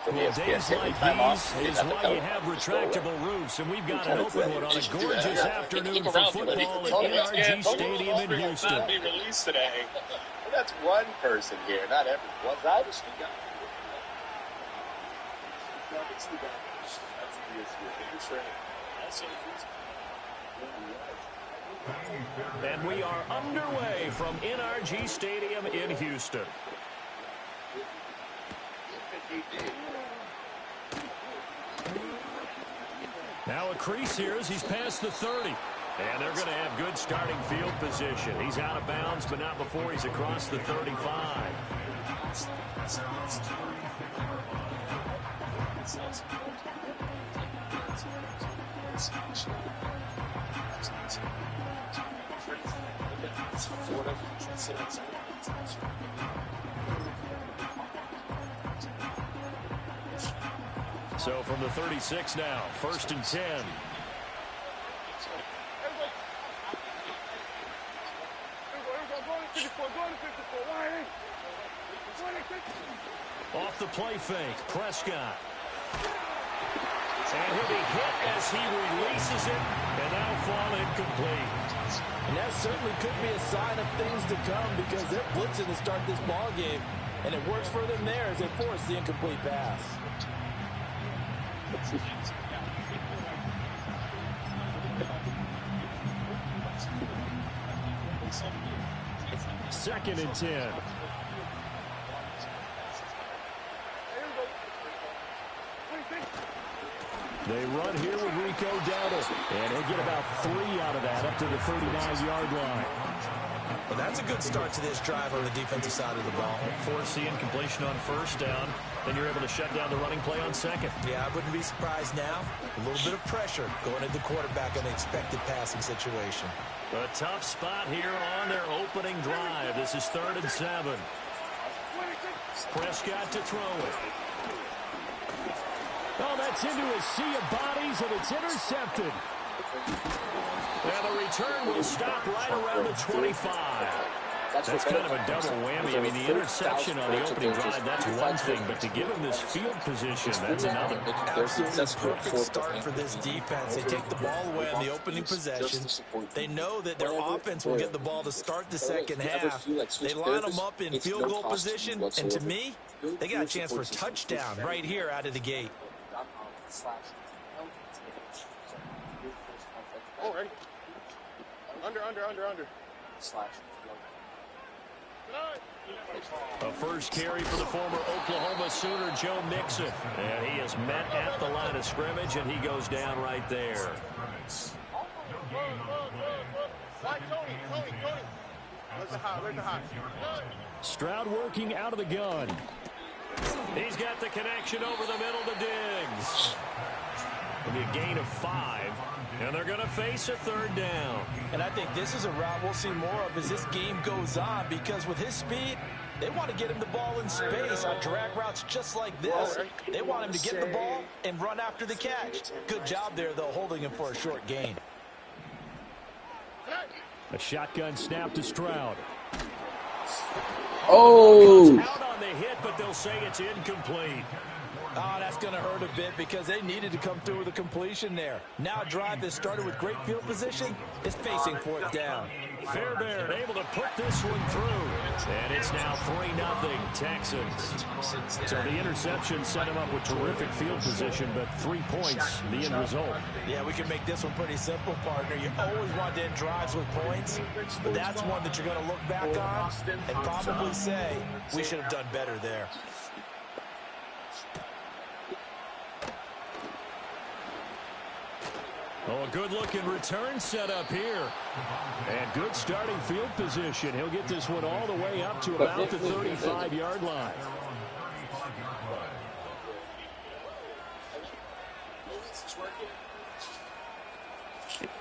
Well, days like these is why you have retractable roofs, and we've got an open one on a gorgeous afternoon for football at NRG Stadium in Houston. Not be released today. Well, that's one person here, not everyone. And we are underway from NRG Stadium in Houston. Now a crease here as he's past the 30. And they're going to have good starting field position. He's out of bounds, but not before he's across the 35. So from the 36 now, 1st and 10. Off the play fake, Prescott. And he'll be hit as he releases it, and that'll fall incomplete. And that certainly could be a sign of things to come because they're blitzing to start this ball game, and it works for them there as they force the incomplete pass. 2nd and 10. They run here with Rico Dowdle, and he'll get about 3 out of that up to the 39-yard line. Well, that's a good start to this drive on the defensive side of the ball. Force the incompletion on 1st down, then you're able to shut down the running play on 2nd. Yeah, I wouldn't be surprised now. A little bit of pressure going at the quarterback in an expected passing situation. A tough spot here on their opening drive. This is 3rd and 7. Prescott to throw it. Oh, that's into a sea of bodies, and it's intercepted. And the return will stop right around the 25. That's kind of a double whammy. I mean, the interception on the opening drive, that's one thing, but to give him this field position, that's another. Absolutely perfect start for this defense. They take the ball away on the opening possession. They know that their offense will get the ball to start the second half. They line them up in field goal position, and to me, they got a chance for a touchdown right here out of the gate. Oh, ready. Under. A first carry for the former Oklahoma Sooner, Joe Mixon. And he is met at the line of scrimmage, and he goes down right there. Stroud working out of the gun. He's got the connection over the middle to Diggs. It'll be a gain of 5, and they're going to face a 3rd down. And I think this is a route we'll see more of as this game goes on because with his speed, they want to get him the ball in space on drag routes just like this. They want him to get the ball and run after the catch. Good job there, though, holding him for a short gain. A shotgun snap to Stroud. Oh! Out on the hit, but they'll say it's incomplete. Oh, that's going to hurt a bit because they needed to come through with a completion there. Now a drive that started with great field position is facing 4th down. Fairbairn able to put this one through. And it's now 3-0 Texans. So the interception set him up with terrific field position, but 3 points, the end result. Yeah, we can make this one pretty simple, partner. You always want to end drives with points, but that's one that you're going to look back on and probably say, we should have done better there. Oh, a good-looking return set up here. And good starting field position. He'll get this one all the way up to about the 35-yard line.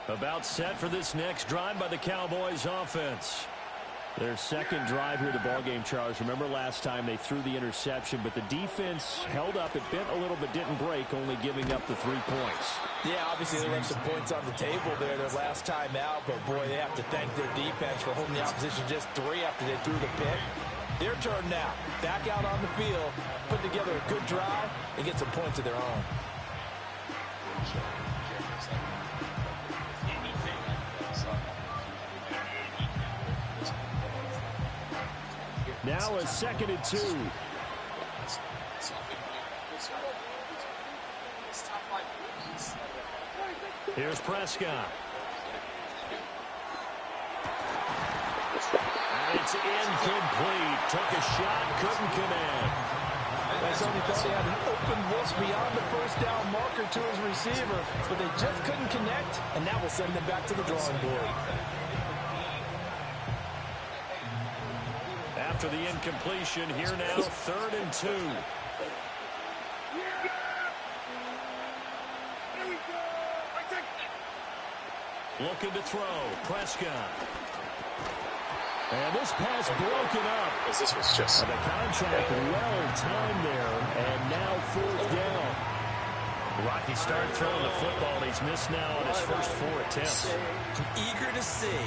About set for this next drive by the Cowboys offense. Their 2nd drive here, the ballgame, Charles. Remember last time they threw the interception, but the defense held up. It bent a little but didn't break, only giving up the 3 points. Yeah, obviously they left some points on the table there their last time out, but boy, they have to thank their defense for holding the opposition just 3 after they threw the pick. Their turn now. Back out on the field, put together a good drive, and get some points of their own. Now a 2nd and 2. Here's Prescott. And it's incomplete. Took a shot, couldn't connect. Somebody thought he had an open look beyond the first down marker to his receiver, but they just couldn't connect, and that will send them back to the drawing board. After the incompletion, here now, 3rd and 2. Looking to throw. Prescott. And this pass broken up. This was just... And the contact well timed there, and now 4th down. Rocky started throwing the football. He's missed now on his first 4 attempts. I'm eager to see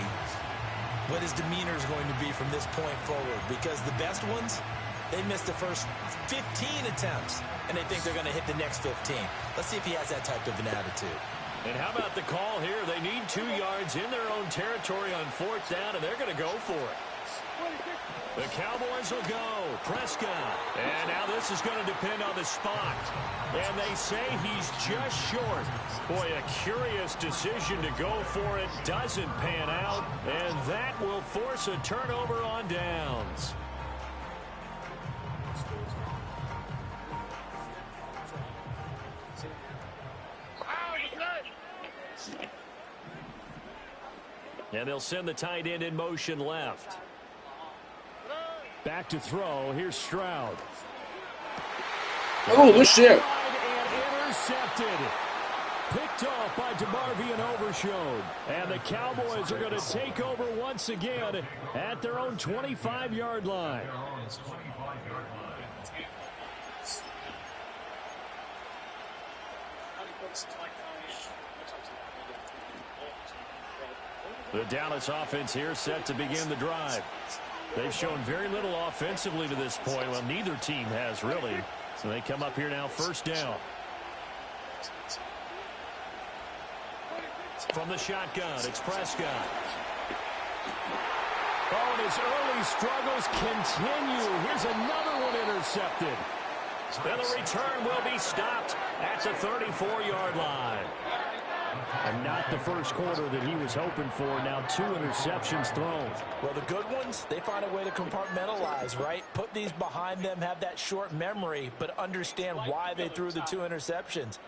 what his demeanor is going to be from this point forward, because the best ones, they missed the first 15 attempts, and they think they're going to hit the next 15. Let's see if he has that type of an attitude. And how about the call here? They need 2 yards in their own territory on 4th down, and they're going to go for it. The Cowboys will go. Prescott. And now this is going to depend on the spot. And they say he's just short. Boy, a curious decision to go for it. Doesn't pan out. And that will force a turnover on downs. And they'll send the tight end in motion left. Back to throw. Here's Stroud. Oh, good shit. And intercepted. Picked off by DeMarvion Overshown. And the Cowboys are going to take over once again at their own 25-yard line. The Dallas offense here set to begin the drive. They've shown very little offensively to this point. Well, neither team has really. So they come up here now, 1st down. From the shotgun, it's Prescott. Oh, and his early struggles continue. Here's another one intercepted. And the return will be stopped at the 34-yard line. And not the first quarter that he was hoping for. Now 2 interceptions thrown. Well, the good ones, they find a way to compartmentalize, right? Put these behind them, have that short memory, but understand why they threw the 2 interceptions.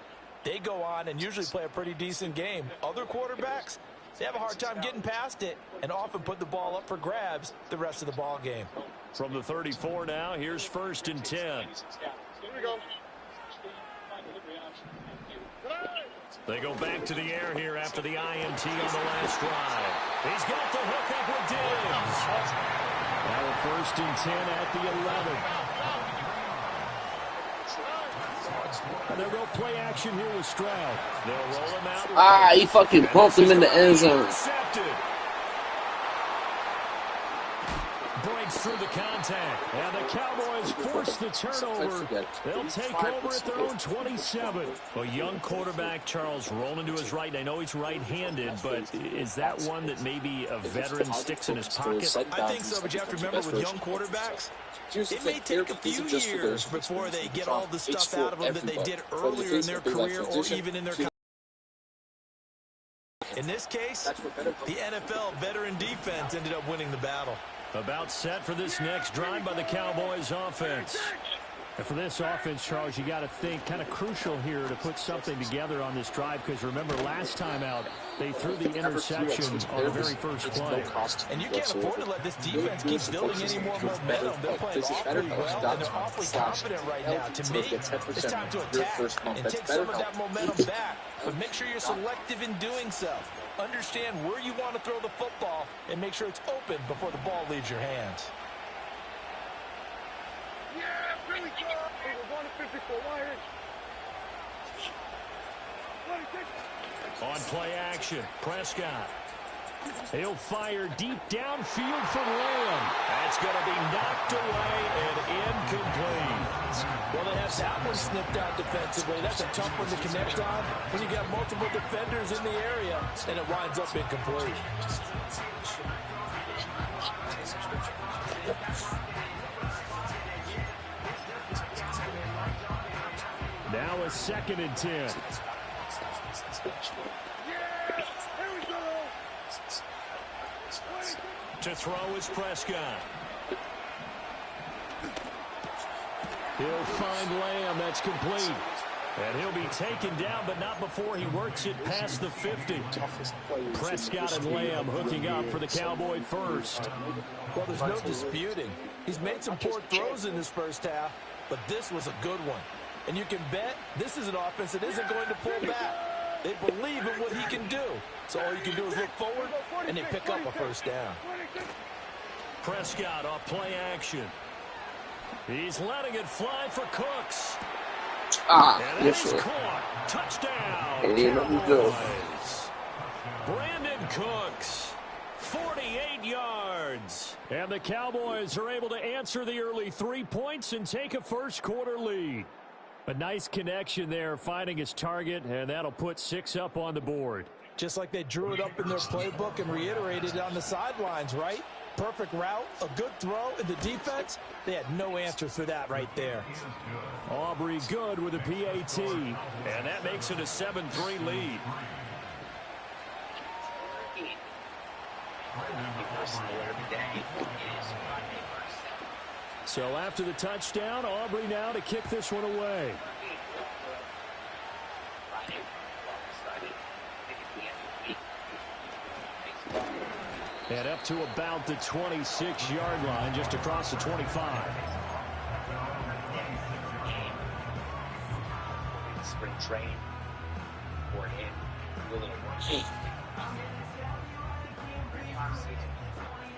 They go on and usually play a pretty decent game. Other quarterbacks, they have a hard time getting past it and often put the ball up for grabs the rest of the ball game. From the 34 now, here's 1st and 10. Here we go. They go back to the air here after the INT on the last drive. He's got the hook up with Diggs. Now 1st and 10 at the 11. And they'll go play action here with Stroud. They'll roll him out. He fucking bumped him in the end zone. Intercepted. Breaks through the contact. And the Cowboys force the turnover. They'll take over at their own 27. A young quarterback, Charles, rolling to his right. And I know he's right-handed, but is that one that maybe a veteran sticks in his pocket? I think so, but you have to remember with young quarterbacks, it may take a few years before they get all the stuff out of them that they did earlier in their career or even in their college. In this case, the NFL veteran defense ended up winning the battle. About set for this next drive by the Cowboys offense. And for this offense, Charles, you got to think kind of crucial here to put something together on this drive, because remember last time out they threw the interception on the very first play. And you can't afford to let this defense keep building any more momentum. They're playing awfully well, and they're awfully confident right now. To me, it's time to attack and take some of that momentum back, but make sure you're selective in doing so. Understand where you want to throw the football and make sure it's open before the ball leaves your hands. Yeah, really good. It was 154 wire. On play action, Prescott. He'll fire deep downfield for Lamb. That's going to be knocked away and incomplete. Well, they have that one snipped out defensively. That's a tough one to connect on when you got multiple defenders in the area, and it winds up incomplete. Now a 2nd and 10. To throw is Prescott. He'll find Lamb. That's complete. And he'll be taken down, but not before he works it past the 50. Prescott and Lamb hooking up for the Cowboy first. Well, there's no disputing. He's made some poor throws in this first half, but this was a good one. And you can bet this is an offense that isn't going to pull back. They believe in what he can do. So all you can do is look forward, and they pick up a first down. Prescott off play action. He's letting it fly for Cooks. And yes, he's sir. caught. Touchdown. And he knows good. Brandon Cooks, 48 yards. And the Cowboys are able to answer the early 3 points and take a first-quarter lead. A nice connection there, finding his target, and that'll put 6 up on the board. Just like they drew it up in their playbook and reiterated it on the sidelines, right? Perfect route, a good throw, and the defense, they had no answer for that right there. Aubrey good with a PAT, and that makes it a 7-3 lead. So after the touchdown, Aubrey now to kick this one away. And up to about the 26-yard line, just across the 25. Spring training for him. Do a little work.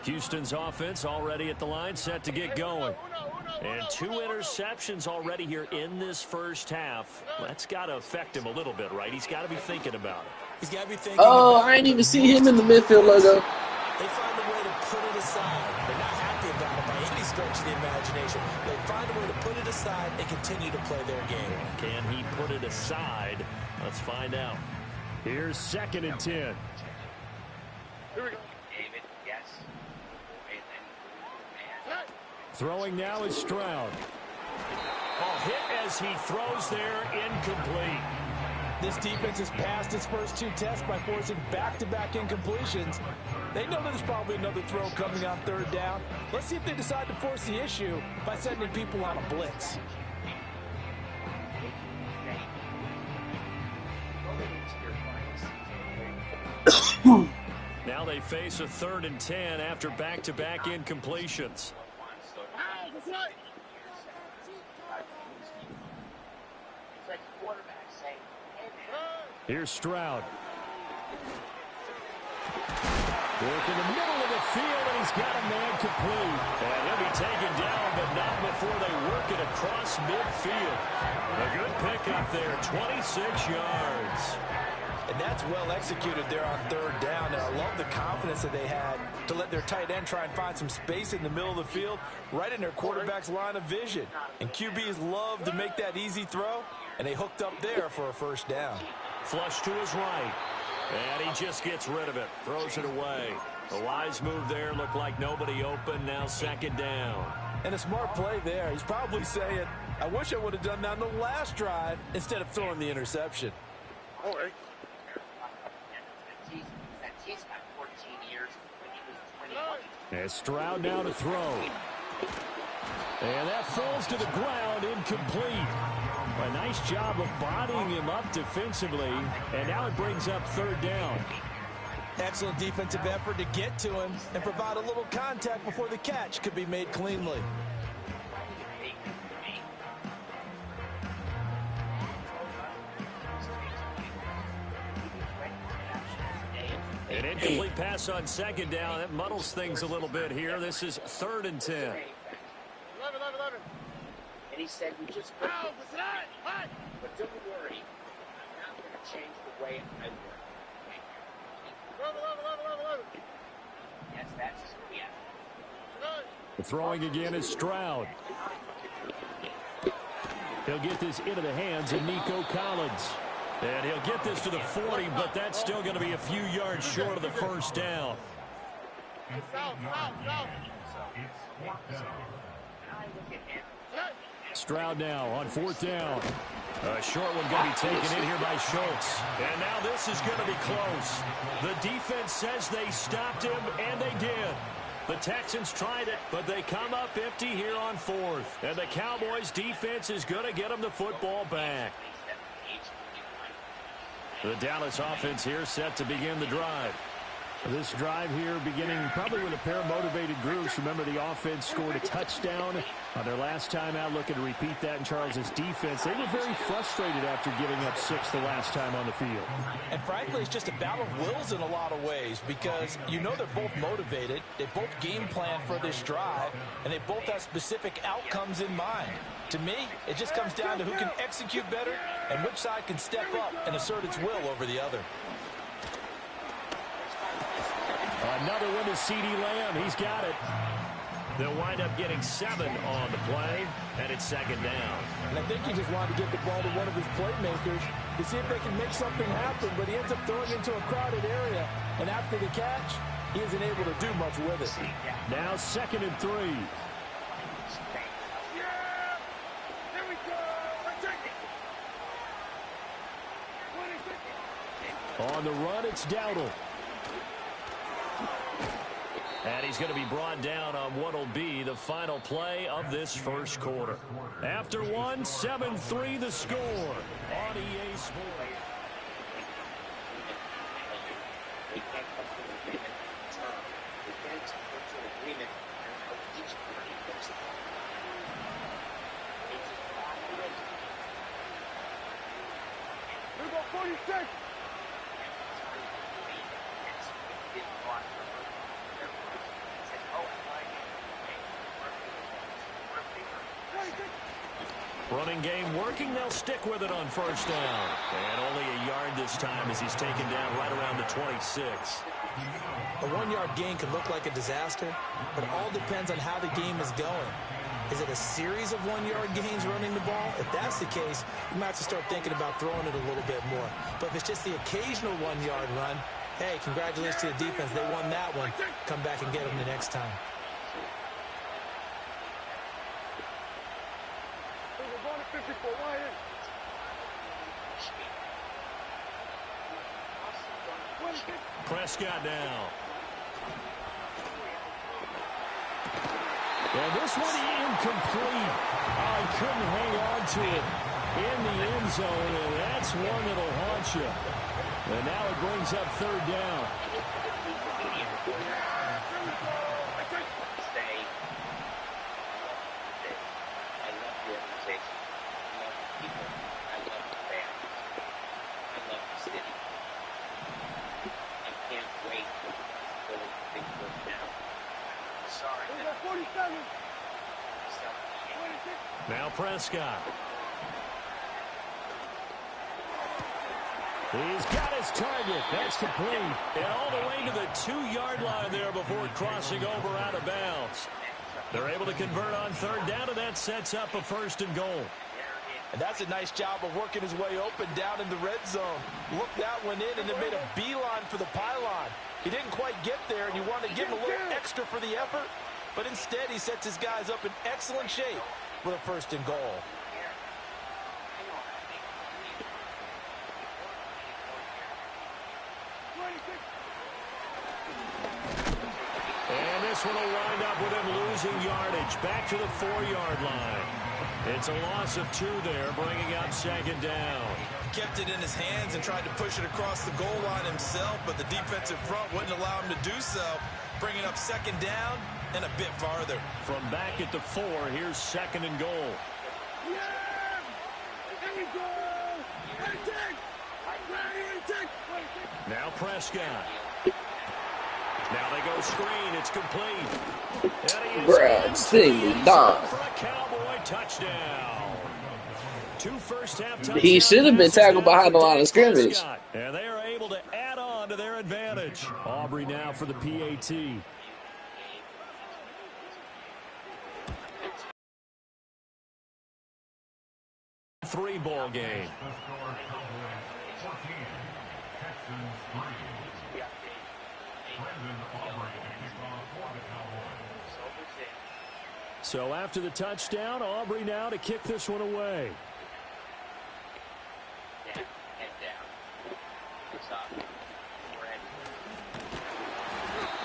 Houston's offense already at the line, set to get going. And 2 interceptions already here in this first half. That's got to affect him a little bit, right? He's got to be thinking about it. He's got to be thinking. Oh, I ain't even see him in the midfield logo. They find a way to put it aside. They're not happy about it by any stretch of the imagination. They find a way to put it aside and continue to play their game. Can he put it aside? Let's find out. Here's 2nd and 10. Here we go. David, yes. Throwing now is Stroud. Hit as he throws there, incomplete. This defense has passed its first 2 tests by forcing back-to-back incompletions. They know there's probably another throw coming on 3rd down. Let's see if they decide to force the issue by sending people on a blitz. Now they face a 3rd and 10 after back-to-back incompletions. Here's Stroud. Work in the middle of the field, and he's got a man complete. And he'll be taken down, but not before they work it across midfield. A good pickup there, 26 yards. And that's well executed there on 3rd down. And I love the confidence that they had to let their tight end try and find some space in the middle of the field, right in their quarterback's line of vision. And QBs love to make that easy throw, and they hooked up there for a first down. Flush to his right. And he just gets rid of it. Throws it away. A wise move there. Looked like nobody open. Now 2nd down. And a smart play there. He's probably saying, I wish I would have done that on the last drive instead of throwing the interception. All right. And Stroud now to throw. And that falls to the ground, incomplete. A nice job of bodying him up defensively, and now it brings up 3rd down. Excellent defensive effort to get to him and provide a little contact before the catch could be made cleanly. An incomplete pass on 2nd down. That muddles things a little bit here. This is 3rd and 10. 11. And he said, we just put it aside. But don't worry, I'm not going to change the way I work. 11. The throwing again is Stroud. He'll get this into the hands of Nico Collins. And he'll get this to the 40, but that's still going to be a few yards short of the first down. Stroud now on 4th down. A short one going to be taken in here by Schultz. And now this is going to be close. The defense says they stopped him, and they did. The Texans tried it, but they come up empty here on 4th. And the Cowboys' defense is going to get them the football back. The Dallas offense here set to begin the drive. This drive here beginning probably with a pair of motivated groups. Remember, the offense scored a touchdown on their last time out. Looking to repeat that in Charles's defense. They were very frustrated after giving up 6 the last time on the field. And frankly, it's just a battle of wills in a lot of ways because you know they're both motivated. They both game plan for this drive, and they both have specific outcomes in mind. To me, it just comes down to who can execute better and which side can step up and assert its will over the other. Another one to C.D. Lamb. He's got it. They'll wind up getting 7 on the play, and it's 2nd down. And I think he just wanted to get the ball to one of his playmakers to see if they can make something happen, but he ends up throwing it into a crowded area, and after the catch, he isn't able to do much with it. Now 2nd and 3. On the run, it's Dowdle. And he's going to be brought down on what will be the final play of this first quarter. After one, 7-3 the score on EA Sports. Here we go, 46. Running game working. They'll stick with it on 1st down. And only a yard this time as he's taken down right around the 26. A 1-yard gain can look like a disaster, but it all depends on how the game is going. Is it a series of 1-yard gains running the ball? If that's the case, you might have to start thinking about throwing it a little bit more. But if it's just the occasional 1-yard run, hey, congratulations to the defense. They won that one. Come back and get them the next time. We're going to 54. Why in? Prescott now. And this one incomplete. Oh, he couldn't hang on to it in the end zone, and that's one that'll haunt you. And now it brings up 3rd down. Now Prescott. He's got his target. That's complete. And all the way to the 2-yard line there before crossing over out of bounds. They're able to convert on 3rd down, and that sets up a 1st and goal. And that's a nice job of working his way open down in the red zone. Looked that one in and then made a beeline for the pylon. He didn't quite get there, and you want to give him a little extra for the effort. But instead, he sets his guys up in excellent shape with a 1st and goal. And this one will wind up with him losing yardage back to the 4-yard line. It's a loss of 2 there, bringing up 2nd down. He kept it in his hands and tried to push it across the goal line himself, but the defensive front wouldn't allow him to do so, bringing up 2nd down and a bit farther. From back at the 4, here's 2nd and goal. Yeah! Here we go! Now Prescott. Now they go screen. It's complete. Brad Stingley, dog. For a Cowboy touchdown. 2 first-half touchdowns. He should have been tackled behind the line of scrimmage. And they are able to add on to their advantage. Aubrey now for the PAT. 14-3 ball game. So after the touchdown, Aubrey now to kick this one away.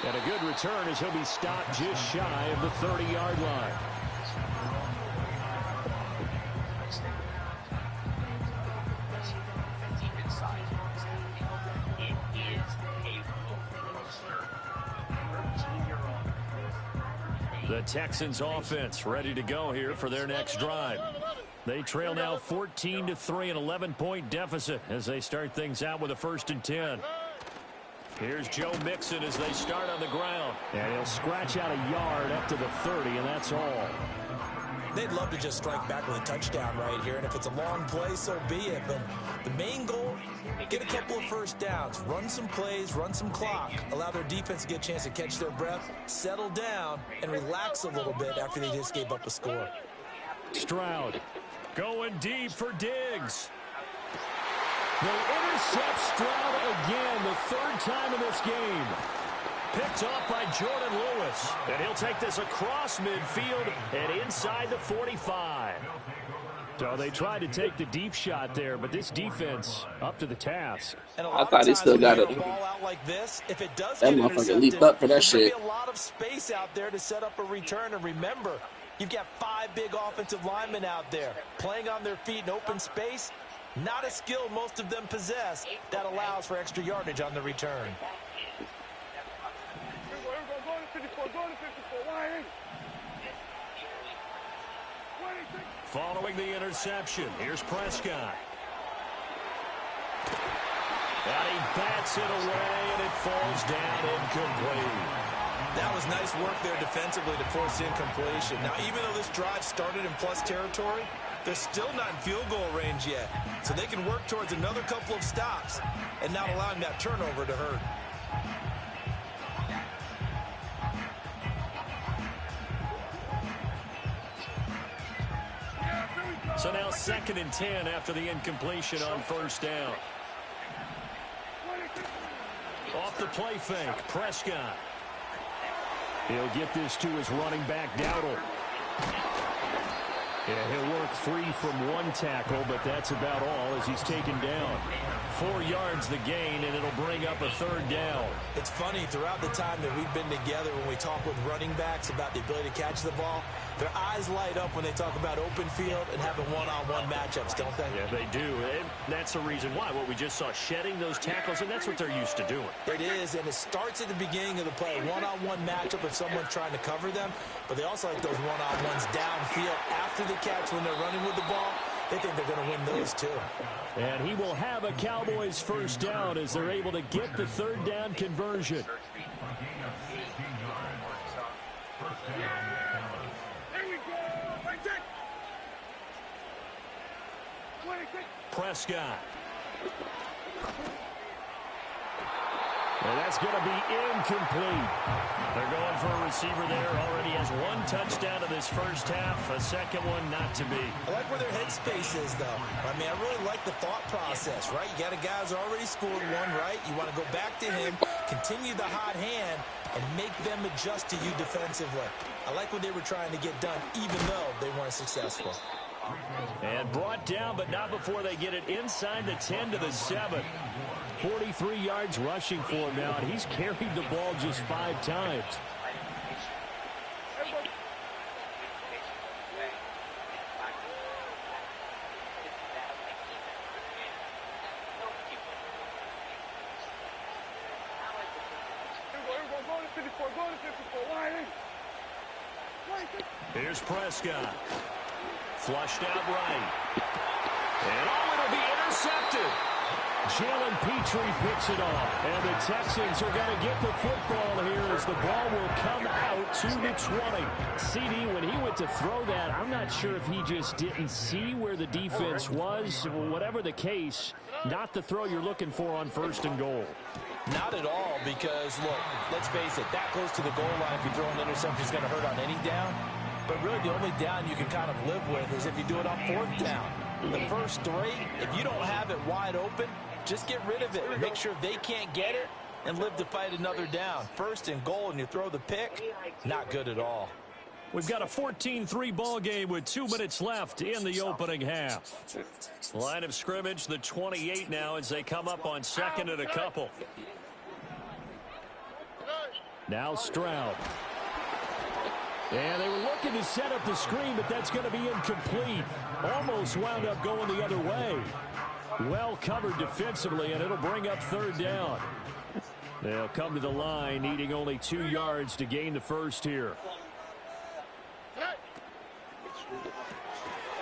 And a good return as he'll be stopped just shy of the 30-yard line. The Texans offense ready to go here for their next drive. They trail now 14-3, an 11-point deficit as they start things out with a 1st and 10. Here's Joe Mixon as they start on the ground. And he'll scratch out a yard up to the 30, and that's all. They'd love to just strike back with a touchdown right here, and if it's a long play, so be it. But the main goal, get a couple of first downs, run some plays, run some clock, allow their defense to get a chance to catch their breath, settle down, and relax a little bit after they just gave up a score. Stroud going deep for Diggs. They intercept Stroud again, the 3rd time in this game. Picked off by Jordan Lewis. And he'll take this across midfield and inside the 45. So they tried to take the deep shot there, but this defense up to the task. I thought he still got it. Like this, if it does that motherfucker leaped up for that shit. There's going to be a lot of space out there to set up a return. And remember, you've got 5 big offensive linemen out there playing on their feet in open space. Not a skill most of them possess that allows for extra yardage on the return. Following the interception, here's Prescott. And he bats it away, and it falls down incomplete. That was nice work there defensively to force incompletion. Now, even though this drive started in plus territory, they're still not in field goal range yet. So they can work towards another couple of stops and not allowing that turnover to hurt. So now 2nd and 10 after the incompletion on 1st down. Off the play fake, Prescott. He'll get this to his running back, Dowdle. Yeah, he'll work free from one tackle, but that's about all as he's taken down. 4 yards the gain, and it'll bring up a 3rd down. It's funny, throughout the time that we've been together, when we talk with running backs about the ability to catch the ball, their eyes light up when they talk about open field and having one-on-one matchups, don't they? Yeah, they do. And that's the reason why. What we just saw, shedding those tackles, and that's what they're used to doing. It is, and it starts at the beginning of the play. One-on-one matchup if someone's trying to cover them, but they also like those one-on-ones downfield after the catch when they're running with the ball. They think they're going to win those too. And he will have a Cowboys 1st down as they're able to get the 3rd down conversion. Prescott. And that's going to be incomplete. They're going for a receiver there. Already has 1 touchdown in this 1st half. A 2nd one not to be. I like where their headspace is, though. I mean, I really like the thought process, right? You got a guy who's already scored 1, right? You want to go back to him, continue the hot hand, and make them adjust to you defensively. I like what they were trying to get done, even though they weren't successful. And brought down, but not before they get it inside the 10 to the 7. 43 yards rushing for him now, and he's carried the ball just 5 times. Here's Prescott. Flushed out right. And it'll be intercepted. Jalen Petrie picks it off. And the Texans are going to get the football here as the ball will come out to the 20. CD, when he went to throw that, I'm not sure if he just didn't see where the defense was. Whatever the case, not the throw you're looking for on 1st and goal. Not at all, because, look, let's face it, that goes to the goal line. If you throw an interception, it's going to hurt on any down. But really, the only down you can kind of live with is if you do it on 4th down. The first three, if you don't have it wide open, just get rid of it. Make sure they can't get it and live to fight another down. First and goal, and you throw the pick, not good at all. We've got a 14-3 ball game with 2 minutes left in the opening half. Line of scrimmage, the 28 now as they come up on second and a couple. Now Stroud. And they were looking to set up the screen, but that's going to be incomplete. Almost wound up going the other way. Well covered defensively, and it'll bring up third down. They'll come to the line, needing only 2 yards to gain the first here.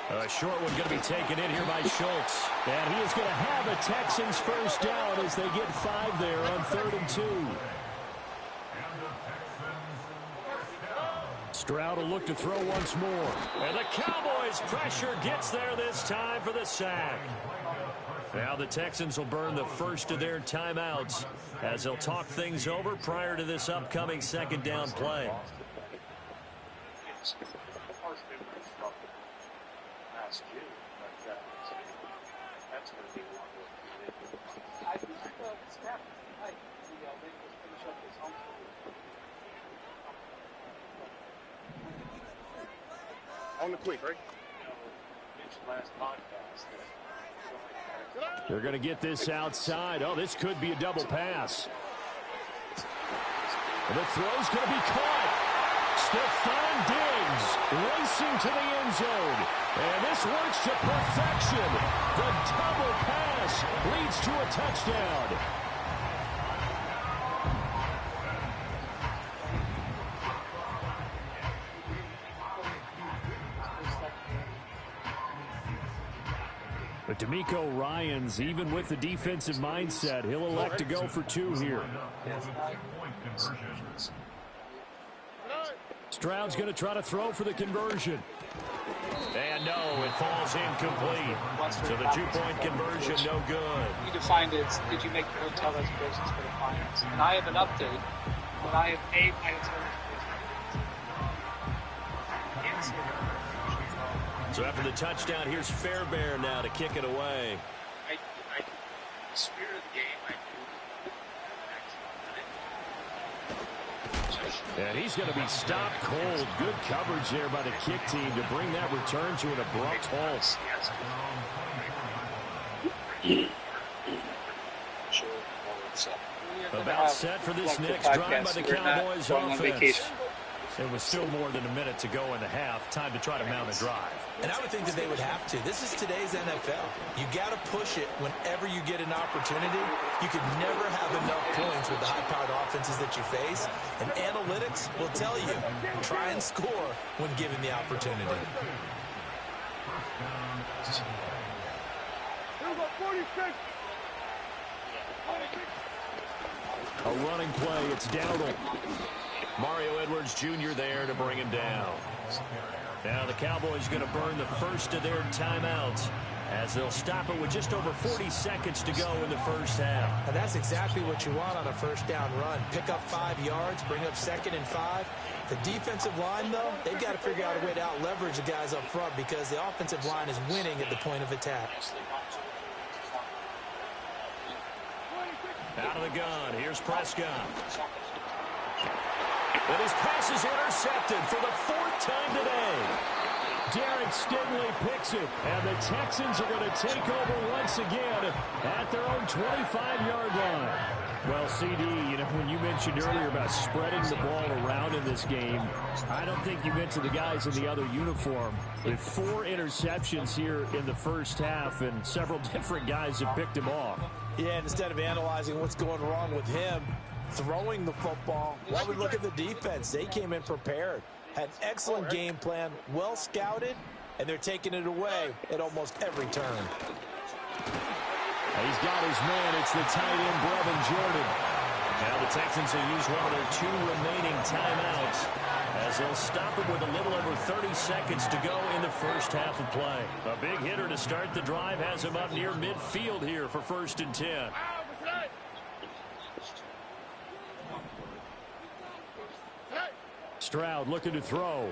A short one going to be taken in here by Schultz. And he is going to have a Texans first down as they get 5 there on 3rd and 2. Stroud will look to throw once more. And the Cowboys' pressure gets there this time for the sack. Now the Texans will burn the first of their timeouts as they'll talk things over prior to this upcoming second down play. On the quick, right? They're going to get this outside. Oh, this could be a double pass. And the throw's going to be caught. Stephon Diggs racing to the end zone. And this works to perfection. The double pass leads to a touchdown. But DeMeco Ryans, even with the defensive mindset, he'll elect to go for 2 here. Stroud's going to try to throw for the conversion. And no, it falls incomplete. So the 2-point conversion, no good. You defined it, did you make the hotel reservations for the clients? And I have an update. When I have paid my hotel reservations. So after the touchdown, here's Fairbairn now to kick it away. The spirit of the game, And he's going to be stopped cold. Good coverage there by the kick team to bring that return to an abrupt halt. About set for this next drive by the Cowboys offense. It was still more than a minute to go in the half. Time to try to mount a drive. And I would think that they would have to. This is today's NFL. You got to push it whenever you get an opportunity. You could never have enough points with the high-powered offenses that you face. And analytics will tell you, try and score when given the opportunity. A running play. It's Dowdle. Mario Edwards Jr. there to bring him down. Now the Cowboys going to burn the first of their timeouts as they'll stop it with just over 40 seconds to go in the first half. And that's exactly what you want on a first down run. Pick up 5 yards, bring up 2nd and 5. The defensive line, though, they've got to figure out a way to out-leverage the guys up front because the offensive line is winning at the point of attack. Out of the gun, here's Prescott. But his pass is intercepted for the 4th time today. Derek Stingley picks it, and the Texans are going to take over once again at their own 25-yard line. Well, CD, you know, when you mentioned earlier about spreading the ball around in this game, I don't think you meant to the guys in the other uniform. With 4 interceptions here in the first half, and several different guys have picked him off. Yeah, and instead of analyzing what's going wrong with him, throwing the football, well, we look at the defense. They came in prepared, had an excellent game plan, well scouted, and they're taking it away at almost every turn. He's got his man. It's the tight end, Brevin Jordan. Now the Texans will use one of their 2 remaining timeouts as they'll stop it with a little over 30 seconds to go in the first half of play. A big hitter to start the drive has him up near midfield here for 1st and 10. Stroud looking to throw.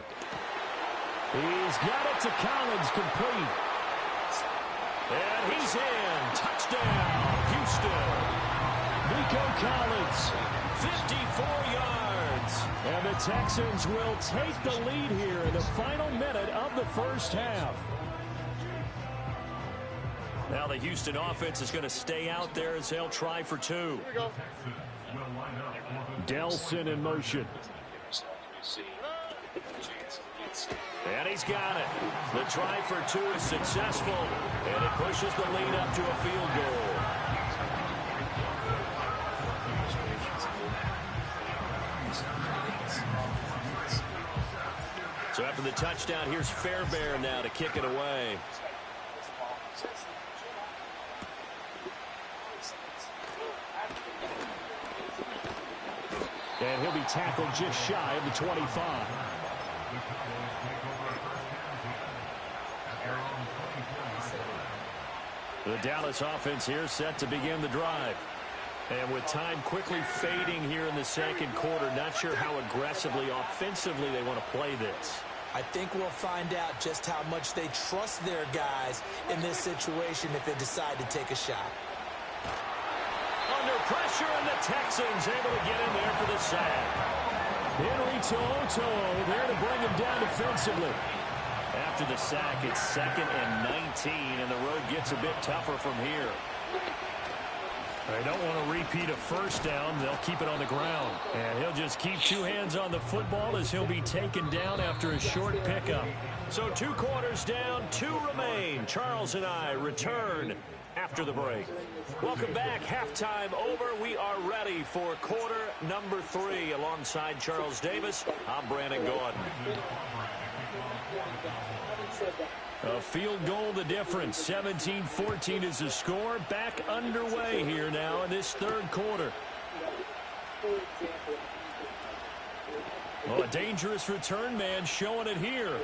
He's got it to Collins, complete. And he's in. Touchdown, Houston. Nico Collins, 54 yards. And the Texans will take the lead here in the final minute of the first half. Now the Houston offense is going to stay out there as they'll try for two. Here we go. Delson in motion. And he's got it. The try for two is successful, and it pushes the lead up to a field goal. So after the touchdown, here's Fairbairn now to kick it away. And he'll be tackled just shy of the 25. The Dallas offense here set to begin the drive. And with time quickly fading here in the second quarter, not sure how aggressively, offensively they want to play this. I think we'll find out just how much they trust their guys in this situation if they decide to take a shot. Under pressure, and the Texans able to get in there for the sack. Henry To'oTo'o there to bring him down defensively. After the sack, it's 2nd and 19, and the road gets a bit tougher from here. They don't want to repeat a first down. They'll keep it on the ground. And he'll just keep two hands on the football as he'll be taken down after a short pickup. So 2 quarters down, 2 remain. Charles and I return after the break. Welcome back. Halftime over. We are ready for quarter number 3. Alongside Charles Davis, I'm Brandon Gordon. A field goal the difference. 17-14 is the score. Back underway here now in this third quarter. Oh, a dangerous return man showing it here.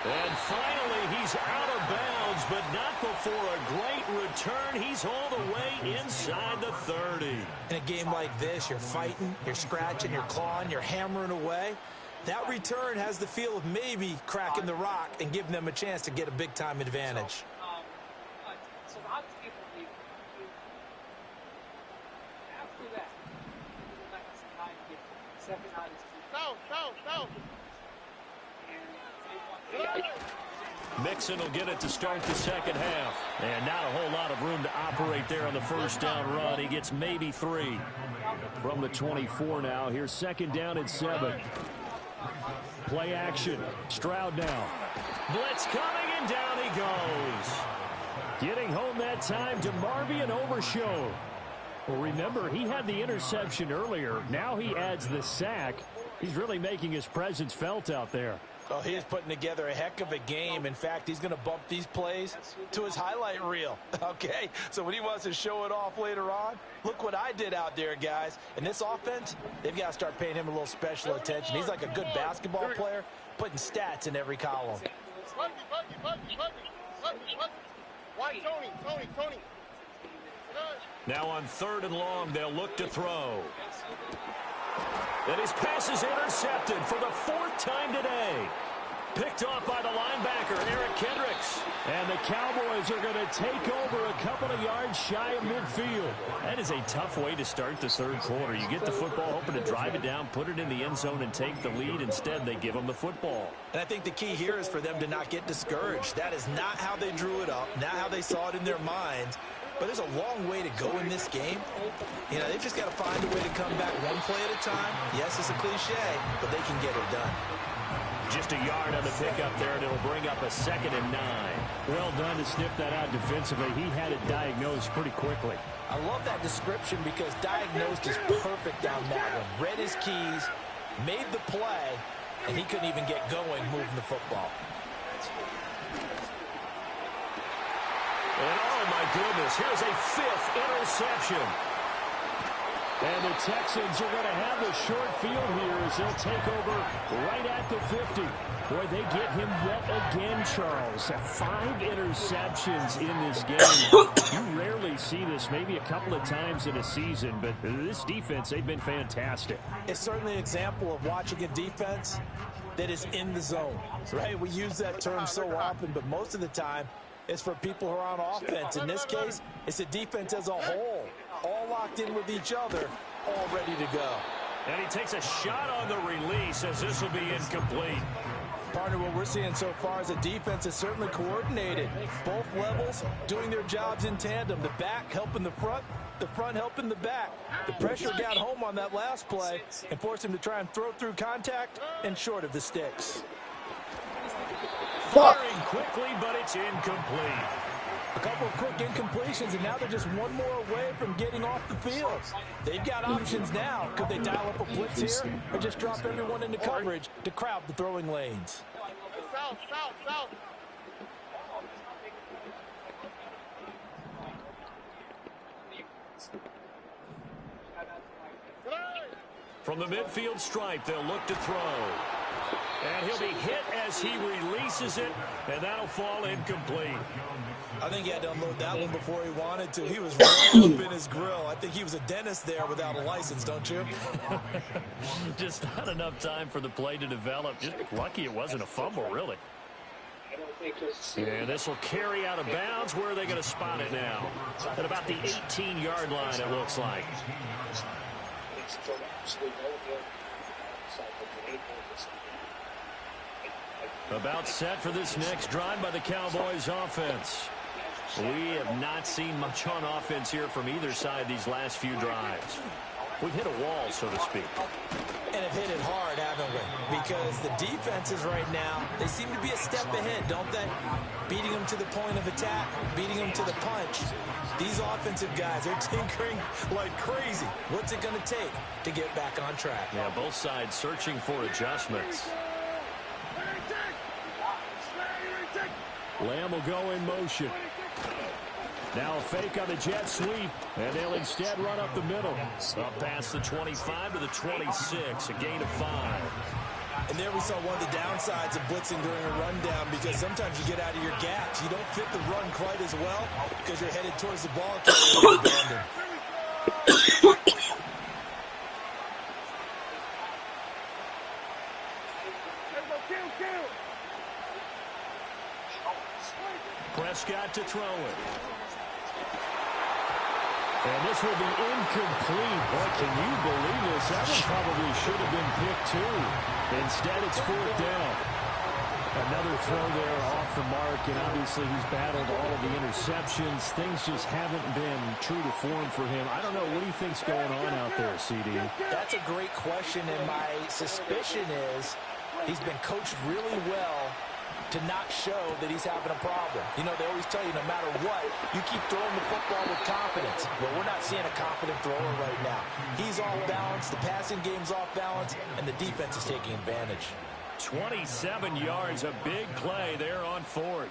And finally, he's out of bounds, but not before a great return. He's all the way inside the 30. In a game like this, you're fighting, you're scratching, you're clawing, you're hammering away. That return has the feel of maybe cracking the rock and giving them a chance to get a big-time advantage. So how do you believe after that? Second night is Mixon will get it to start the second half. And not a whole lot of room to operate there on the first down run. He gets maybe 3. From the 24 now. Here's 2nd down and 7. Play action. Stroud now. Blitz coming, and down he goes. Getting home that time to Marvian Overshow. Well, remember, he had the interception earlier. Now he adds the sack. He's really making his presence felt out there. Oh, he is putting together a heck of a game. In fact, he's going to bump these plays to his highlight reel. Okay, so when he wants to show it off later on, look what I did out there, guys. And this offense, they've got to start paying him a little special attention. He's like a good basketball player, putting stats in every column. Why, Tony. Now on 3rd and long, they'll look to throw. And his pass is intercepted for the 4th time today. Picked off by the linebacker, Eric Kendricks. And the Cowboys are going to take over a couple of yards shy of midfield. That is a tough way to start the third quarter. You get the football, hoping to drive it down, put it in the end zone, and take the lead. Instead, they give them the football. And I think the key here is for them to not get discouraged. That is not how they drew it up, not how they saw it in their minds. But there's a long way to go in this game. You know, they've just got to find a way to come back one play at a time. Yes, it's a cliche, but they can get it done. Just a yard on the pickup there, and it'll bring up a 2nd and 9. Well done to sniff that out defensively. He had it diagnosed pretty quickly. I love that description because diagnosed is perfect on that one. Read his keys, made the play, and he couldn't even get going moving the football. And oh my goodness, here's a 5th interception. And the Texans are going to have the short field here as they'll take over right at the 50. Boy, they get him yet again, Charles. 5 interceptions in this game. You rarely see this, maybe a couple of times in a season, but this defense, they've been fantastic. It's certainly an example of watching a defense that is in the zone, right? We use that term so often, but most of the time, it's for people who are on offense. In this case, it's the defense as a whole, all locked in with each other, all ready to go. And he takes a shot on the release as this will be incomplete. Partner, what we're seeing so far is the defense is certainly coordinated. Both levels doing their jobs in tandem. The back helping the front helping the back. The pressure got home on that last play and forced him to try and throw through contact and short of the sticks. Firing quickly, but it's incomplete. A couple of quick incompletions, and now they're just one more away from getting off the field. They've got options now. Could they dial up a blitz here or just drop everyone into coverage to crowd the throwing lanes? South. From the midfield stripe, they'll look to throw. And he'll be hit as he releases it, and that'll fall incomplete. I think he had to unload that one before he wanted to. He was right up in his grill. I think he was a dentist there without a license, don't you? Just not enough time for the play to develop. Just lucky it wasn't a fumble, really. And this will carry out of bounds. Where are they going to spot it now? At about the 18-yard line, it looks like. About set for this next drive by the Cowboys offense. We have not seen much on offense here from either side these last few drives. We've hit a wall, so to speak. And have hit it hard, haven't we? Because the defenses right now, they seem to be a step ahead, don't they? Beating them to the point of attack, beating them to the punch. These offensive guys are tinkering like crazy. What's it going to take to get back on track? Yeah, both sides searching for adjustments. Lamb will go in motion. Now a fake on the jet sweep, and they'll instead run up the middle. Up past the 25 to the 26, a gain of 5. And there we saw one of the downsides of blitzing during a rundown, because sometimes you get out of your gaps. You don't fit the run quite as well because you're headed towards the ball carrier. Prescott to throw it. And this will be incomplete. Boy, can you believe this? That one probably should have been picked too. Instead, it's 4th down. Another throw there off the mark, and obviously he's battled all of the interceptions. Things just haven't been true to form for him. I don't know. What do you think's going on out there, CD? That's a great question, and my suspicion is he's been coached really well to not show that he's having a problem. You know, they always tell you no matter what, you keep throwing the football with confidence. Well, we're not seeing a confident thrower right now. He's off balance, the passing game's off balance, and the defense is taking advantage. 27 yards, a big play there on 4th.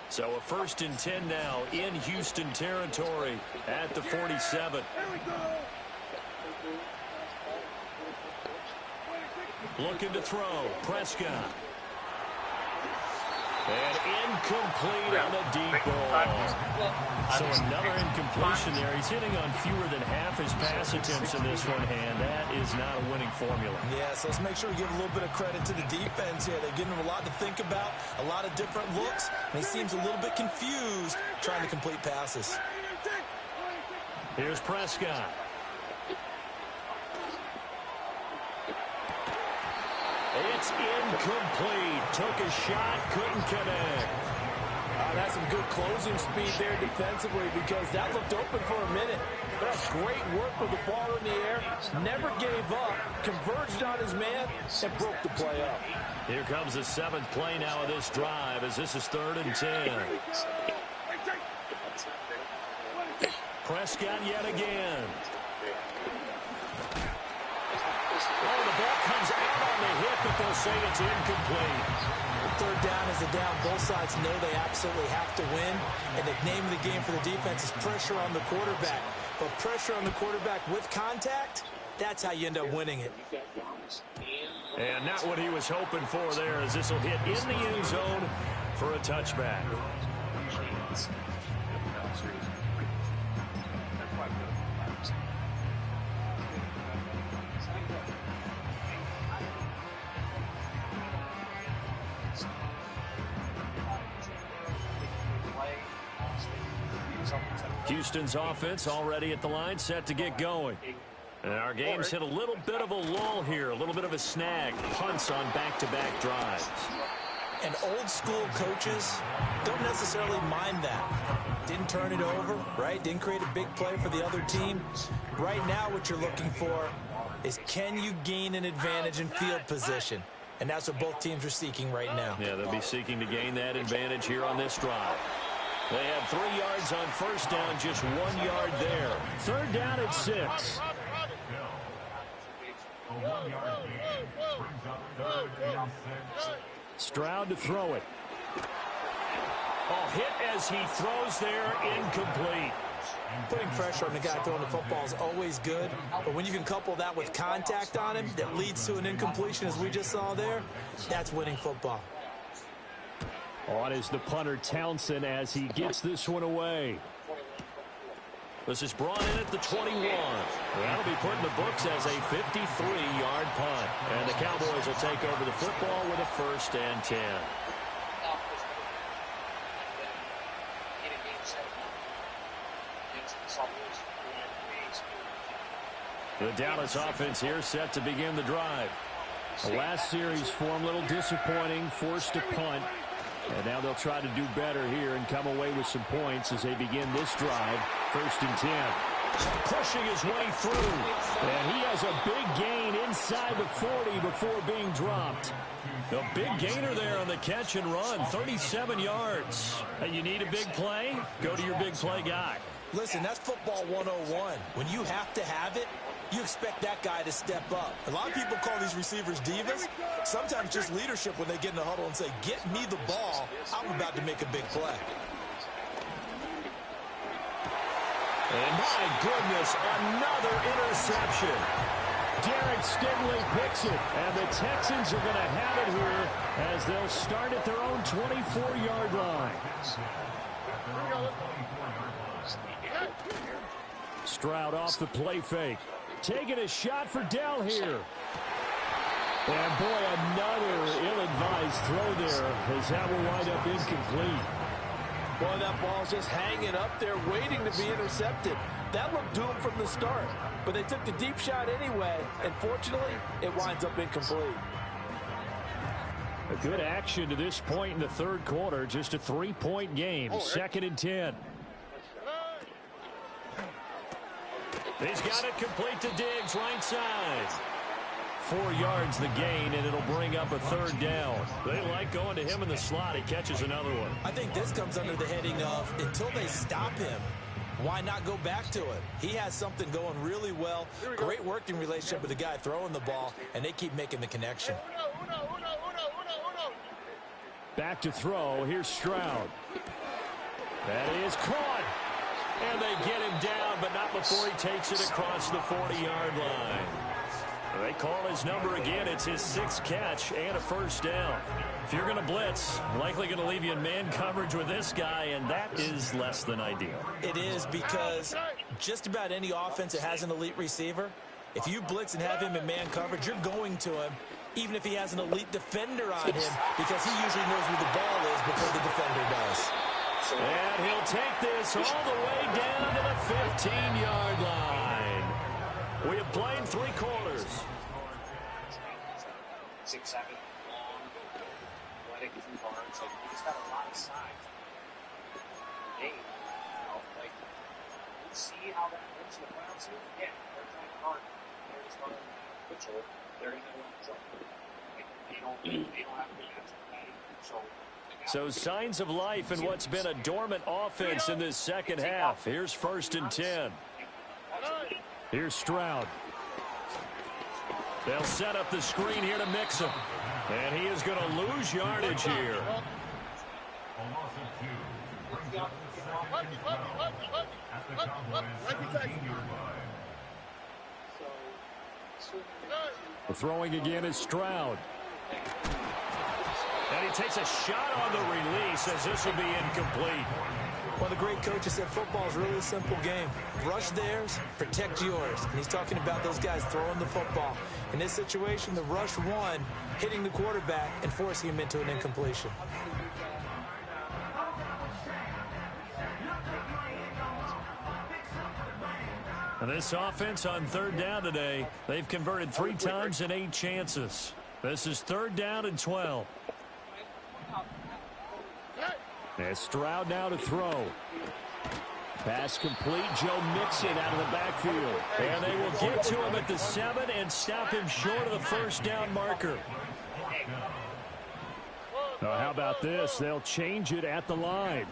So a 1st and 10 now in Houston territory at the 47. Looking to throw. Prescott. And incomplete on the deep ball. So another incompletion there. He's hitting on fewer than half his pass attempts in this one, and that is not a winning formula. Yeah, so let's make sure we give a little bit of credit to the defense here. They're giving him a lot to think about, a lot of different looks, and he seems a little bit confused trying to complete passes. Here's Prescott. It's incomplete. Took a shot, couldn't connect. That's some good closing speed there defensively, because that looked open for a minute. That's great work with the ball in the air. Never gave up, converged on his man, and broke the play up. Here comes the 7th play now of this drive, as this is 3rd and 10. Prescott yet again. Oh, the ball comes out on the hit, but they'll say it's incomplete. 3rd down is the down. Both sides know they absolutely have to win, and the name of the game for the defense is pressure on the quarterback. But pressure on the quarterback with contact, that's how you end up winning it. And not what he was hoping for there, as this will hit in the end zone for a touchback. Houston's offense already at the line, set to get going. And our game's hit a little bit of a lull here, a little bit of a snag. Punts on back-to-back drives. And old school coaches don't necessarily mind that. Didn't turn it over, right? Didn't create a big play for the other team. Right now what you're looking for is, can you gain an advantage in field position? And that's what both teams are seeking right now. Yeah, they'll be seeking to gain that advantage here on this drive. They have 3 yards on first down, just 1 yard there. Third down at 6. Stroud to throw it. Oh, hit as he throws there, incomplete. Putting pressure on the guy throwing the football is always good, but when you can couple that with contact on him that leads to an incompletion, as we just saw there, that's winning football. On is the punter, Townsend, as he gets this one away. This is brought in at the 21. That'll be put in the books as a 53-yard punt. And the Cowboys will take over the football with a 1st and 10. The Dallas offense here set to begin the drive. The last series form a little disappointing, forced a punt. And now they'll try to do better here and come away with some points as they begin this drive. 1st and 10. Pushing his way through. And he has a big gain inside the 40 before being dropped. A big gainer there on the catch and run. 37 yards. Hey, you need a big play? Go to your big play guy. Listen, that's football 101. When you have to have it, you expect that guy to step up. A lot of people call these receivers divas. Sometimes just leadership when they get in the huddle and say, get me the ball. I'm about to make a big play. And my goodness, another interception. Derek Stingley picks it, and the Texans are going to have it here as they'll start at their own 24-yard line. Stroud off the play fake. Taking a shot for Dell here. And boy, another ill-advised throw there as that will wind up incomplete. Boy, that ball's just hanging up there waiting to be intercepted. That looked doomed from the start, but they took the deep shot anyway, and fortunately, it winds up incomplete. A good action to this point in the third quarter. Just a 3-point game. 2nd and 10. He's got it complete to Diggs, right side. 4 yards the gain, and it'll bring up a 3rd down. They like going to him in the slot. He catches another one. I think this comes under the heading of, until they stop him, why not go back to it? He has something going really well. Great working relationship with the guy throwing the ball, and they keep making the connection. Back to throw. Here's Stroud. That is caught. And they get him down, but not before he takes it across the 40-yard line. They call his number again. It's his 6th catch and a 1st down. If you're going to blitz, likely going to leave you in man coverage with this guy, and that is less than ideal. It is, because just about any offense that has an elite receiver, if you blitz and have him in man coverage, you're going to him, even if he has an elite defender on him, because he usually knows where the ball is before the defender does. And he'll take this all the way down to the 15-yard line. We have played 3 quarters. 6'7", long, athletic guards. Like, he's got a lot of size. Hey, like, you see how that looks in the Browns here? Yeah, they're trying hard. They're just going to control. They're going to control. They don't have to be absolutely control. So signs of life in what's been a dormant offense in this second half. Here's 1st and 10. Here's Stroud. They'll set up the screen here to mix him. And he is going to lose yardage here. The throwing again is Stroud. And he takes a shot on the release as this will be incomplete. One of the great coaches said football is really a simple game. Rush theirs, protect yours. And he's talking about those guys throwing the football. In this situation, the rush one, hitting the quarterback and forcing him into an incompletion. And this offense on 3rd down today, they've converted 3 times in 8 chances. This is 3rd down and 12. And Stroud now to throw. Pass complete. Joe Mixon out of the backfield. And they will get to him at the 7 and stop him short of the 1st down marker. Now, how about this? They'll change it at the line.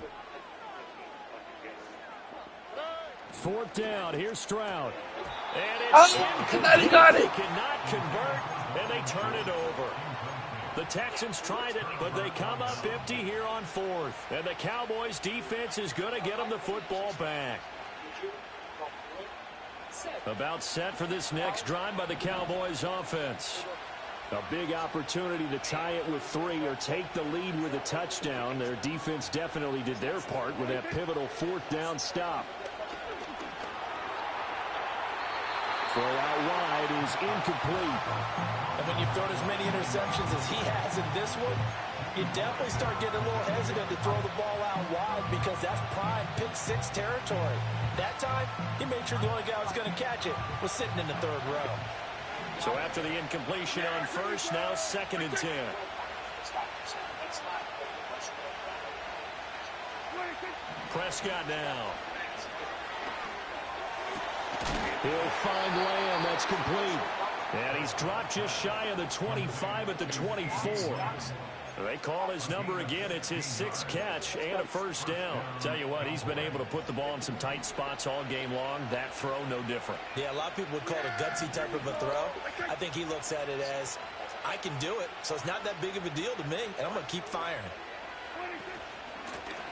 4th down. Here's Stroud. And it's incomplete. They cannot convert, and they turn it over. The Texans tried it, but they come up empty here on 4th. And the Cowboys' defense is going to get them the football back. About set for this next drive by the Cowboys' offense. A big opportunity to tie it with 3 or take the lead with a touchdown. Their defense definitely did their part with that pivotal 4th down stop. Throw out wide is incomplete. And when you've thrown as many interceptions as he has in this one, you definitely start getting a little hesitant to throw the ball out wide because that's prime pick 6 territory. That time, he made sure the only guy who was going to catch it was sitting in the 3rd row. So after the incompletion on 1st, now 2nd and 10. Prescott now. He'll find Lamb. That's complete. And he's dropped just shy of the 25 at the 24. They call his number again. It's his 6th catch and a 1st down. Tell you what, he's been able to put the ball in some tight spots all game long. That throw, no different. Yeah, a lot of people would call it a gutsy type of a throw. I think he looks at it as, I can do it, so it's not that big of a deal to me, and I'm going to keep firing.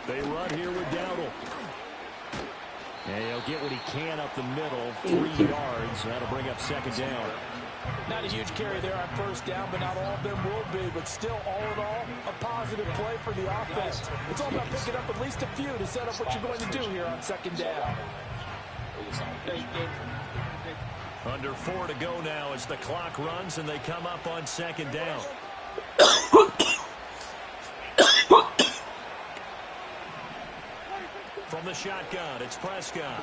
They run here with Dowdle. And he'll get what he can up the middle, 3 yards. That'll bring up 2nd down. Not a huge carry there on 1st down, but not all of them will be. But still, all in all, a positive play for the offense. It's all about picking up at least a few to set up what you're going to do here on 2nd down. Under 4 to go now as the clock runs and they come up on 2nd down. From the shotgun, it's Prescott.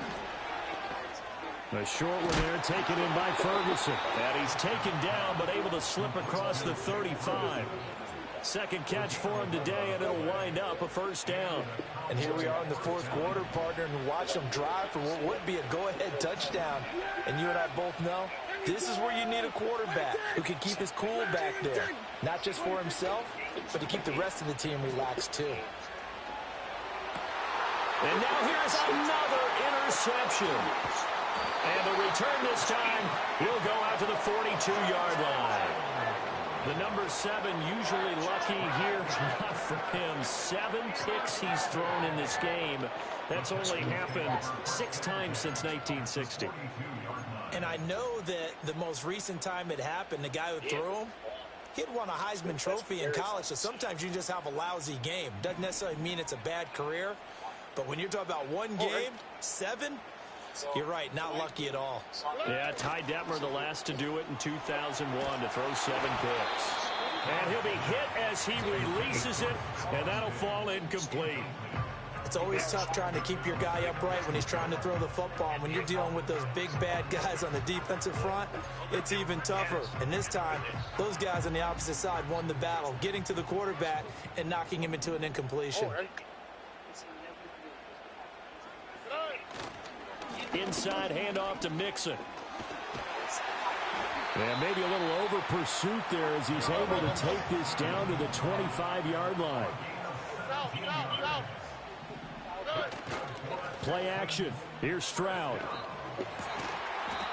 A short one there, taken in by Ferguson. And he's taken down, but able to slip across the 35. 2nd catch for him today, and it'll wind up a 1st down. And here we are in the 4th quarter, partner, and watch them drive for what would be a go-ahead touchdown. And you and I both know this is where you need a quarterback who can keep his cool back there. Not just for himself, but to keep the rest of the team relaxed, too. And now here's another interception. And the return this time will go out to the 42-yard line. The number 7 usually lucky here. Not for him. 7 picks he's thrown in this game. That's only happened 6 times since 1960. And I know that the most recent time it happened, the guy who threw him, he'd won a Heisman Trophy in college, so sometimes you just have a lousy game. Doesn't necessarily mean it's a bad career. But when you're talking about 1 game, 7, you're right, not lucky at all. Yeah, Ty Detmer, the last to do it in 2001 to throw 7 picks. And he'll be hit as he releases it, and that'll fall incomplete. It's always tough trying to keep your guy upright when he's trying to throw the football. When you're dealing with those big, bad guys on the defensive front, it's even tougher. And this time, those guys on the opposite side won the battle, getting to the quarterback and knocking him into an incompletion. Inside handoff to Mixon. And maybe a little over pursuit there as he's able to take this down to the 25-yard line. Play action. Here's Stroud.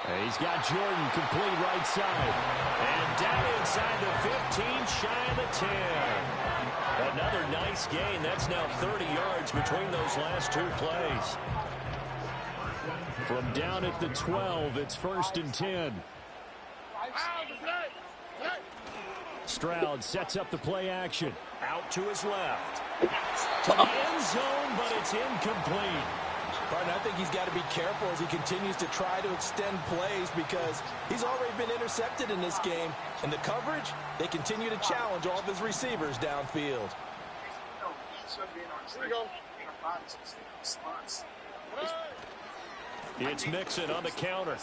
And he's got Jordan complete right side. And down inside the 15, shy of the 10. Another nice gain. That's now 30 yards between those last 2 plays. From down at the 12, it's 1st and 10. Stroud sets up the play action. Out to his left. To the end zone, but it's incomplete. I think he's got to be careful as he continues to try to extend plays because he's already been intercepted in this game. And the coverage, they continue to challenge all of his receivers downfield. Here we go. It's Mixon on the counter.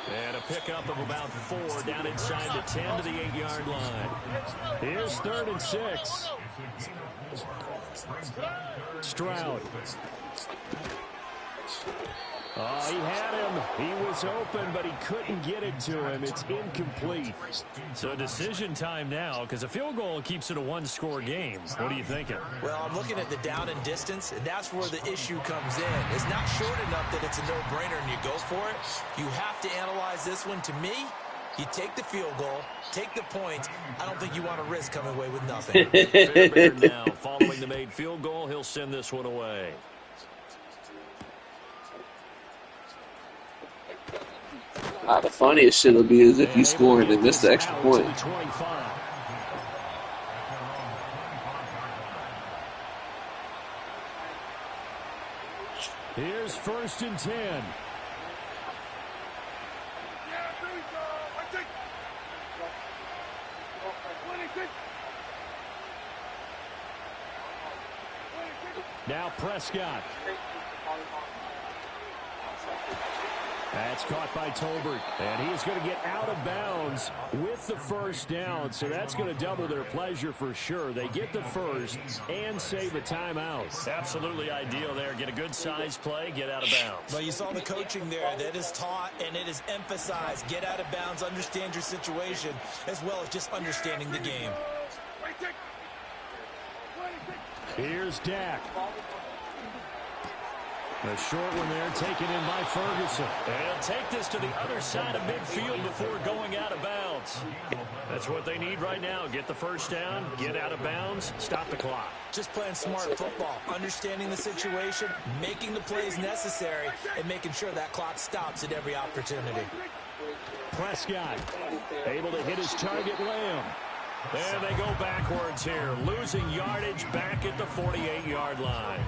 And a pickup of about 4 down inside the 10 to the 8-yard line. Here's 3rd and 6. Stroud. Oh, he had him. He was open, but he couldn't get it to him. It's incomplete. So decision time now, because a field goal keeps it a one-score game. What are you thinking? Well, I'm looking at the down and distance, and that's where the issue comes in. It's not short enough that it's a no-brainer and you go for it. You have to analyze this one. To me, you take the field goal, take the points. I don't think you want to risk coming away with nothing. Fairbairn now, following the made field goal, he'll send this one away. The funniest shit will be is if you score and then miss the extra point. Here's 1st and 10. Now Prescott. That's caught by Tolbert, and he is going to get out of bounds with the first down, so that's going to double their pleasure for sure. They get the first and save a timeout. Absolutely ideal there. Get a good size play, get out of bounds. Well, you saw the coaching there. That is taught and it is emphasized. Get out of bounds, understand your situation, as well as just understanding the game. Here's Dak. A short one there taken in by Ferguson. And take this to the other side of midfield before going out of bounds. That's what they need right now. Get the first down, get out of bounds, stop the clock. Just playing smart football, understanding the situation, making the plays necessary, and making sure that clock stops at every opportunity. Prescott able to hit his target, Lamb. And they go backwards here, losing yardage back at the 48-yard line.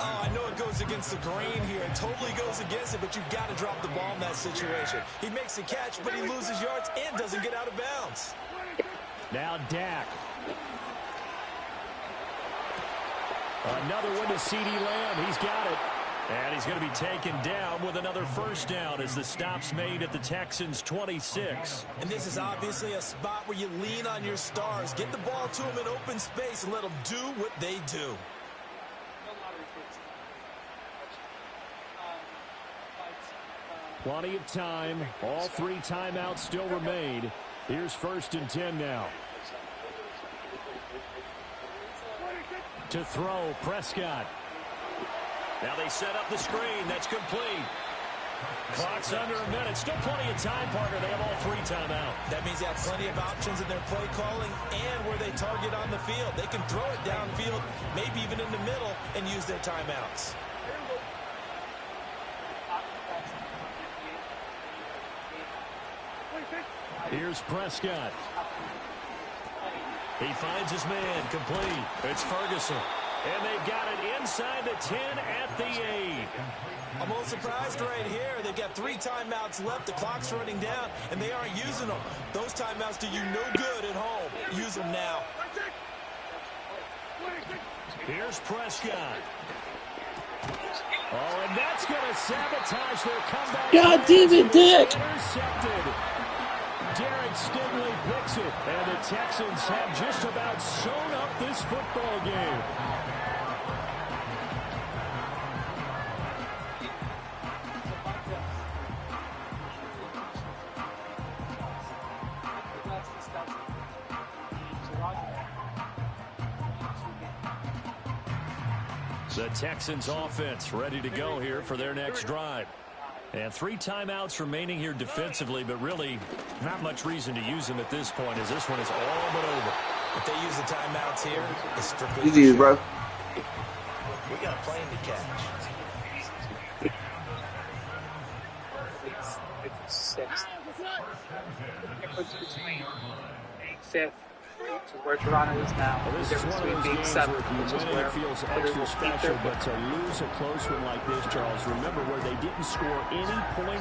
Oh, I know it goes against the grain here. It totally goes against it, but you've got to drop the ball in that situation. He makes a catch, but he loses yards and doesn't get out of bounds. Now Dak. Another one to CeeDee Lamb. He's got it. And he's going to be taken down with another first down as the stop's made at the Texans' 26. And this is obviously a spot where you lean on your stars. Get the ball to them in open space and let them do what they do. Plenty of time. All 3 timeouts still remain. Here's 1st and 10 now. To throw, Prescott. Now they set up the screen. That's complete. Clock's under a minute. Still plenty of time, Parker. They have all 3 timeouts. That means they have plenty of options in their play calling and where they target on the field. They can throw it downfield, maybe even in the middle, and use their timeouts. Here's Prescott. He finds his man, complete. It's Ferguson. And they've got it inside the 10 at the 8. I'm a little surprised right here. They've got 3 timeouts left. The clock's running down, and they aren't using them. Those timeouts do you no good at home. Use them now. Here's Prescott. Oh, and that's going to sabotage their comeback. God damn it, Dick. Intercepted. Derek Stingley picks it, and the Texans have just about sewn up this football game. The Texans offense ready to go here for their next drive. And 3 timeouts remaining here defensively, but really not much reason to use them at this point as this one is all but over. If they use the timeouts here, it's strictly easy, bro. We got a plane to catch. Sixth. Difference between being 5th, which is where Toronto is now. Well, this is one of those games where if you win it, it feels extra special, but to lose a close one like this, Charles, remember where they didn't score any points.